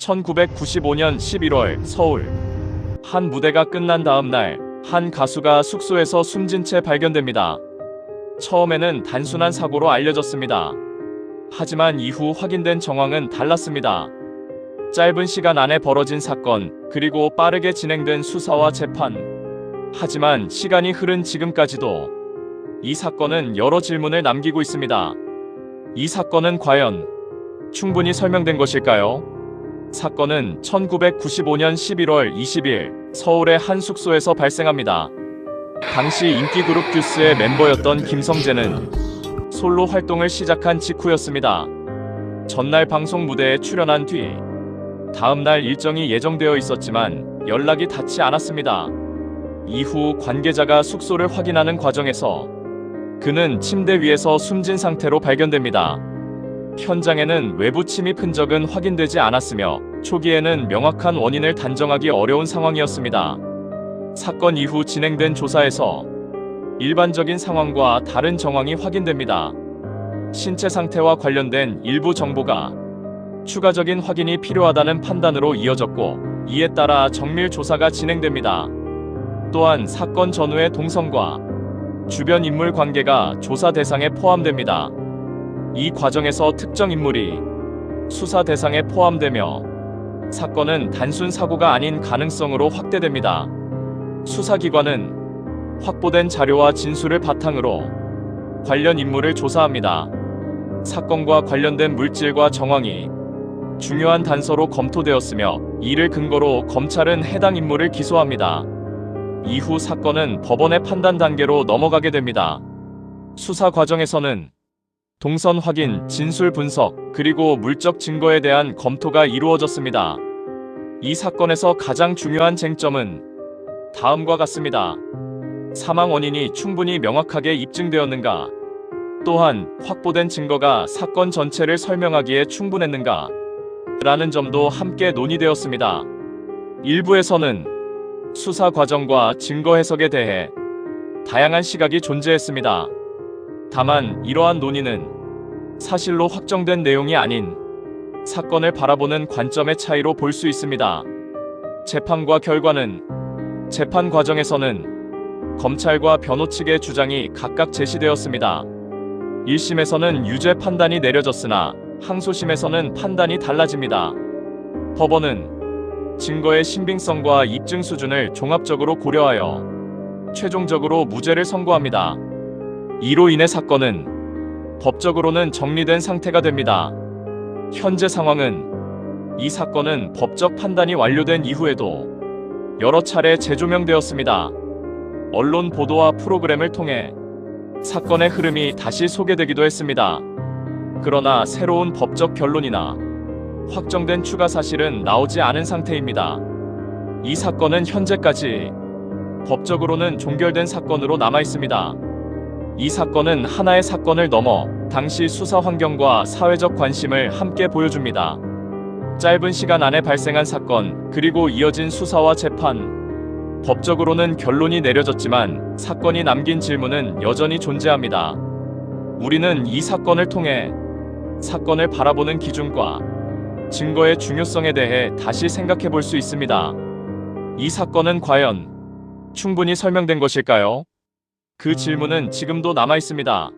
1995년 11월 서울. 한 무대가 끝난 다음 날, 한 가수가 숙소에서 숨진 채 발견됩니다. 처음에는 단순한 사고로 알려졌습니다. 하지만 이후 확인된 정황은 달랐습니다. 짧은 시간 안에 벌어진 사건, 그리고 빠르게 진행된 수사와 재판. 하지만 시간이 흐른 지금까지도 이 사건은 여러 질문을 남기고 있습니다. 이 사건은 과연 충분히 설명된 것일까요? 사건은 1995년 11월 20일 서울의 한 숙소에서 발생합니다. 당시 인기그룹 듀스의 멤버였던 김성재는 솔로 활동을 시작한 직후였습니다. 전날 방송 무대에 출연한 뒤 다음날 일정이 예정되어 있었지만 연락이 닿지 않았습니다. 이후 관계자가 숙소를 확인하는 과정에서 그는 침대 위에서 숨진 상태로 발견됩니다. 현장에는 외부 침입 흔적은 확인되지 않았으며 초기에는 명확한 원인을 단정하기 어려운 상황이었습니다. 사건 이후 진행된 조사에서 일반적인 상황과 다른 정황이 확인됩니다. 신체 상태와 관련된 일부 정보가 추가적인 확인이 필요하다는 판단으로 이어졌고, 이에 따라 정밀 조사가 진행됩니다. 또한 사건 전후의 동선과 주변 인물 관계가 조사 대상에 포함됩니다. 이 과정에서 특정 인물이 수사 대상에 포함되며 사건은 단순 사고가 아닌 가능성으로 확대됩니다. 수사기관은 확보된 자료와 진술을 바탕으로 관련 인물을 조사합니다. 사건과 관련된 물질과 정황이 중요한 단서로 검토되었으며, 이를 근거로 검찰은 해당 인물을 기소합니다. 이후 사건은 법원의 판단 단계로 넘어가게 됩니다. 수사 과정에서는 동선 확인, 진술 분석, 그리고 물적 증거에 대한 검토가 이루어졌습니다. 이 사건에서 가장 중요한 쟁점은 다음과 같습니다. 사망 원인이 충분히 명확하게 입증되었는가? 또한 확보된 증거가 사건 전체를 설명하기에 충분했는가? 라는 점도 함께 논의되었습니다. 일부에서는 수사 과정과 증거 해석에 대해 다양한 시각이 존재했습니다. 다만 이러한 논의는 사실로 확정된 내용이 아닌 사건을 바라보는 관점의 차이로 볼 수 있습니다. 재판과 결과는 재판 과정에서는 검찰과 변호 측의 주장이 각각 제시되었습니다. 1심에서는 유죄 판단이 내려졌으나 항소심에서는 판단이 달라집니다. 법원은 증거의 신빙성과 입증 수준을 종합적으로 고려하여 최종적으로 무죄를 선고합니다. 이로 인해 사건은 법적으로는 정리된 상태가 됩니다. 현재 상황은 이 사건은 법적 판단이 완료된 이후에도 여러 차례 재조명되었습니다. 언론 보도와 프로그램을 통해 사건의 흐름이 다시 소개되기도 했습니다. 그러나 새로운 법적 결론이나 확정된 추가 사실은 나오지 않은 상태입니다. 이 사건은 현재까지 법적으로는 종결된 사건으로 남아 있습니다. 이 사건은 하나의 사건을 넘어 당시 수사 환경과 사회적 관심을 함께 보여줍니다. 짧은 시간 안에 발생한 사건, 그리고 이어진 수사와 재판. 법적으로는 결론이 내려졌지만 사건이 남긴 질문은 여전히 존재합니다. 우리는 이 사건을 통해 사건을 바라보는 기준과 증거의 중요성에 대해 다시 생각해 볼 수 있습니다. 이 사건은 과연 충분히 설명된 것일까요? 그 질문은 지금도 남아 있습니다.